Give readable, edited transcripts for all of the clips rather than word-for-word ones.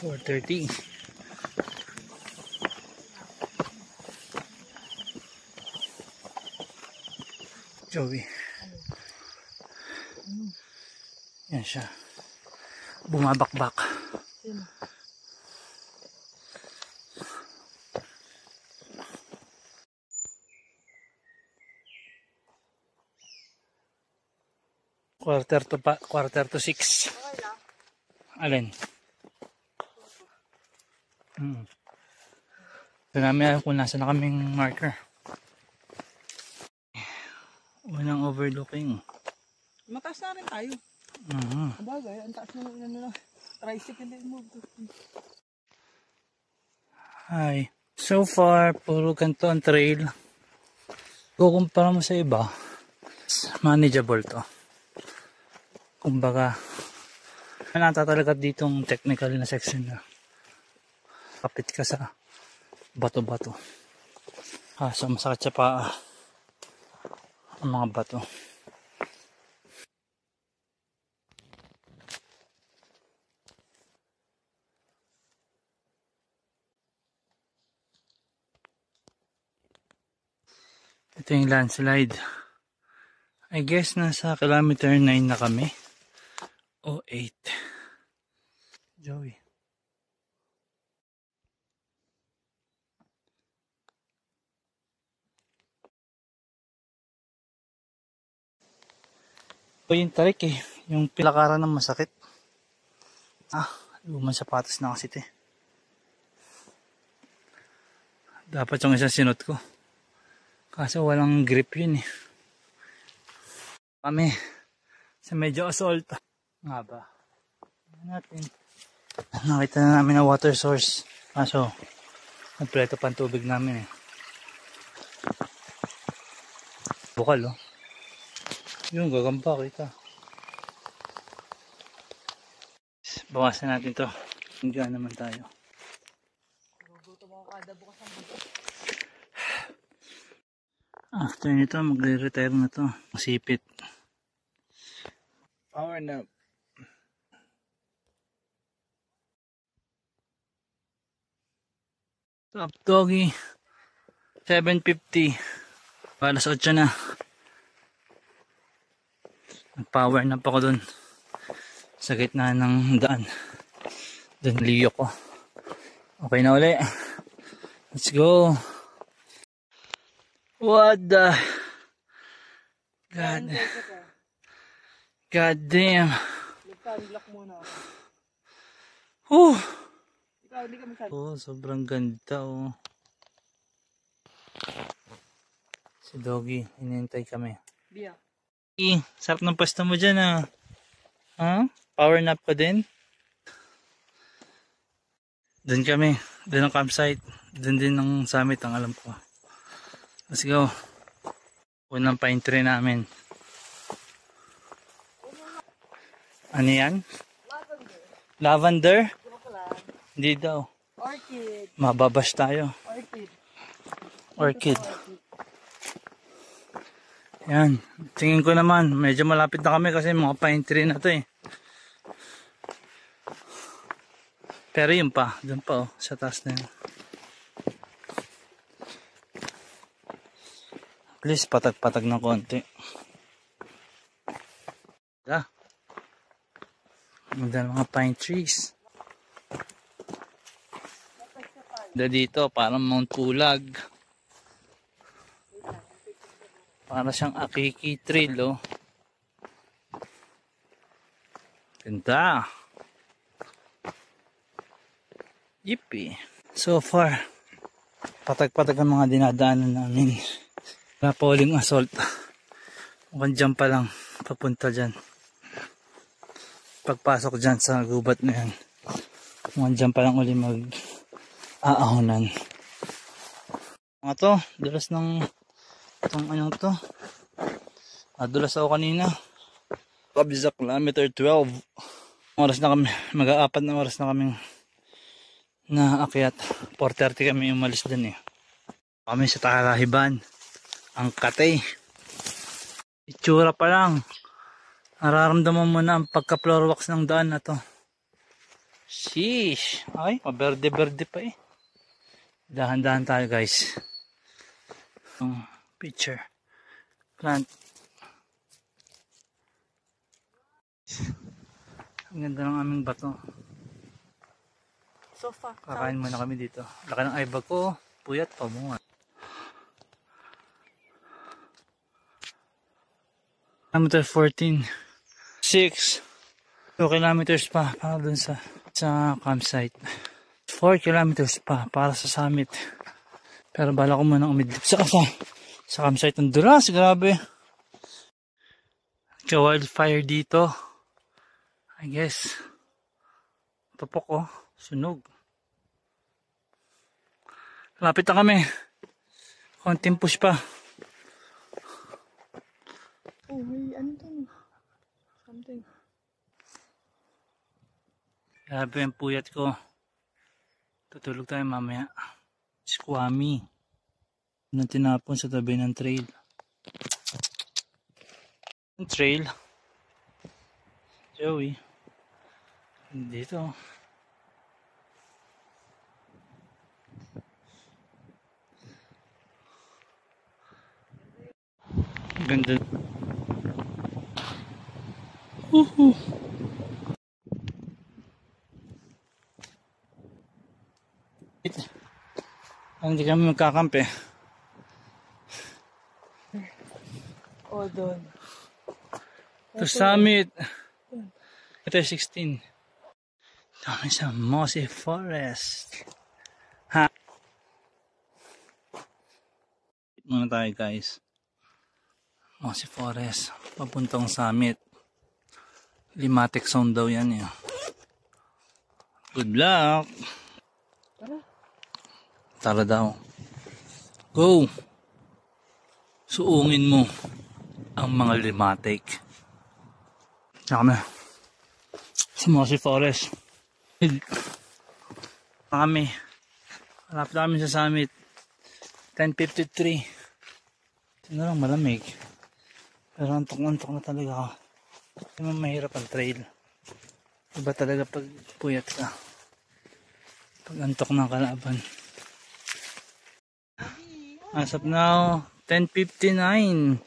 4:30. Joey. Yan siya. Bumabakbak. Quarter to 6. Alin? Ito namin kung nasa na kaming marker. Walang overlooking. Mataas na rin tayo. Bagay, ang taas na tricycle din mo. Hi. So far, puro ganito ang trail. Kukumpara mo sa iba, manageable to. Kumbaga, nata talaga ditong technical na section na kapit ka sa bato-bato. So masakit sa paa ang mga bato. Ito yung landslide. I guess nasa kilometer 9 na kami. O 8. Joey. Ito yung tarik eh. Yung pilakaran ng masakit. Lumang sapatos na kasi ito eh. Dapat yung isang sinot ko. Kaso walang grip yun eh. Kami sa medyo assault. Nga ba? Natin. Nakita na namin na water source. Kaso nagpreto pa ang tubig namin eh. Bukal oh. Yung gagamba kita. Bawasan natin to. Hanggang naman tayo. After nito magre-retire na to. Masipit. Power nap. Top doggy. 7:50. Alas 8 na. Nag-power nap ako dun. Sa gitna ng daan. Dun liyo ko. Okay na uli. Let's go. What the God. God damn. Nagka-unlock muna ako. Ikaw, hindi ka masyado. Sobrang ganda oh. Si Doggy, hinihintay kami. Bia. Sarap ng pwesto mo dyan ah. Power nap ka din? Doon kami. Doon ang campsite. Doon din ang summit ang alam ko. Let's go. Unang pine tree namin. Ano yan? Lavender? Hindi daw. Orchid. Mababash tayo. Orchid. Yan. Tingin ko naman. Medyo malapit na kami kasi mga pine tree na to eh. Pero yun pa. Doon pa oh. Sa taas na yun. At least patag-patag ng konti. Maganda mga pine trees. Dito parang Mount Pulag. Para siyang Akiki Trail oh. Ganda. Yippee. So far patag-patag ang mga dinadaanan namin. Wala pa uling assault. Mukhang dyan pa lang papunta dyan. Pagpasok dyan sa gubat na yan, mukhang dyan pa lang uli mag-aahonan. Mga to, dulas ng itong anong to. Dulas ako kanina. Kabisa kilometer 12. Oras na kami, mag-aapat na oras na kaming naakyat. 4:30 kami umalis dun eh. Kami sa Tarahiban. Ang katay. Itsura pa lang. Nararamdaman mo na ang pagka-floor wax ng daan na to. Sheesh. Ay, maberde-berde pa eh. Dahan-dahan tayo guys. Picture. Plant. Ang ganda ng aming bato. Sofa. Kakain muna kami dito. Laki ng eyebag ko. Puyat pa mo. Kilometer 14. 6. 2 kilometers pa para dun sa campsite. 4 kilometers pa para sa summit. Pero bala ko muna umidlip sa campsite ng dulas. Grabe. Wildfire dito. I guess. Tupok oh. Sunog. Lapit na kami. Konting push pa. Oh, may ano to? Something. Grabe yung puyat ko. Tutulog tayo mamaya. Squammy. Nang tinapon sa tabi ng trail. Trail. Joey. Dito. Ganda. Hindi kami magkakampi. Oh, doon. To summit. Ito 16. Dami sa mossy forest. Ha. Muna tayo guys. Mossy forest. Papuntang summit. Limatic zone daw yan eh. Good luck. Tara daw. Go. Suungin mo ang mga limatic. Tsaka kami sa mossy forest. Kami malapit kami sa summit. 10:53. Ito na lang malamig. Pero antok na talaga ako. Hindi man mahirap ang trail. Iba talaga pag puyat ka. Pag antok ng kalaban. As of now, 10:59.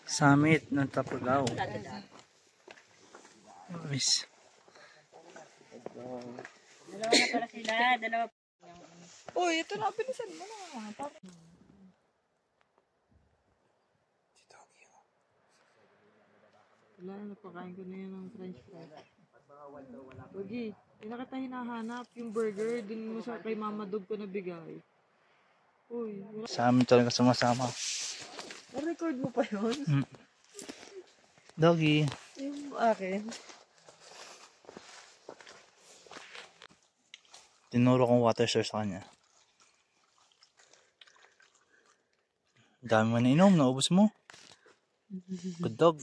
Summit ng Tapulaw. Nice. Dalawa na pala sila. Dalawa. Uy, ito na. Bilisan mo na. Wala na, napakain ko na yan ng french fries. Wagi, yung nakita hinahanap, yung burger, dun mo sa kay Mama Dog ko nabigay. Uy, wala. Sa amin talaga sumasama. Na-record mo pa yun? Doggy. Yung akin. Tinuro kong water source sa kanya. Dami mo na inom, naubos mo. Good dog.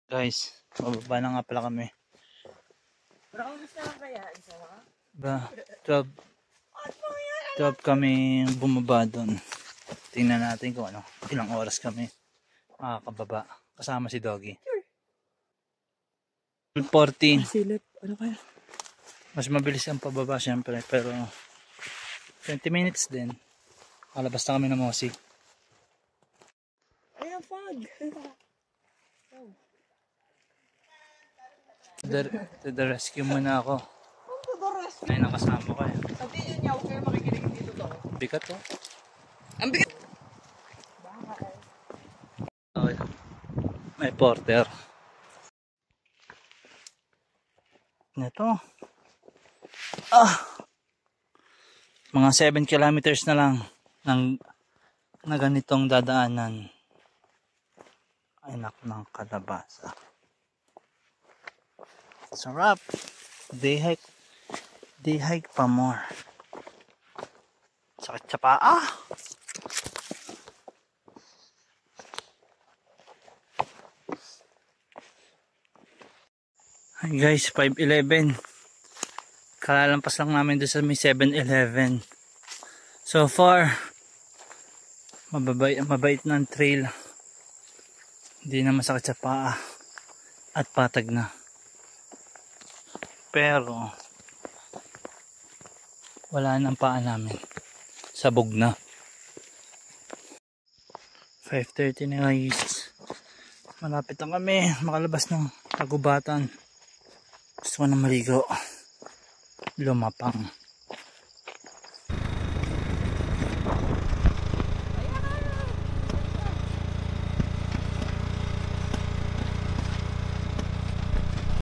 Guys, mababa na nga pala kami. Pero gusto na kaya, isa na? Ba, 12 kami bumaba doon. Tingnan natin kung ano, ilang oras kami makakababa. Kasama si Doggy. 14. Silip, ano kaya? Mas mabilis ang pababa syempre, pero 20 minutes din. Kalabas na kami ng Mossy. Ay, ang fog! To the rescue muna ako. To the rescue! Ay, nakasama ko eh. Sabihin niya, huwag kayo makikinig dito to. Bigat to. Ang bigat! Okay. May porter. Ito. Mga 7 kilometers na lang na ganitong dadaanan. Ay nak ng kalabasa. Sarap. Day hike pa more. Sakit sa paa. Hi guys, 5:11. Kalalampas lang namin doon sa may 7-Eleven. So far, mabait na ang trail. Hindi na masakit sa paa. At patag na. Pero wala nang paa namin. Sabog na. 5:30 na guys. Malapit na kami makalabas ng kagubatan. Gusto ko na maligo. Lumapang.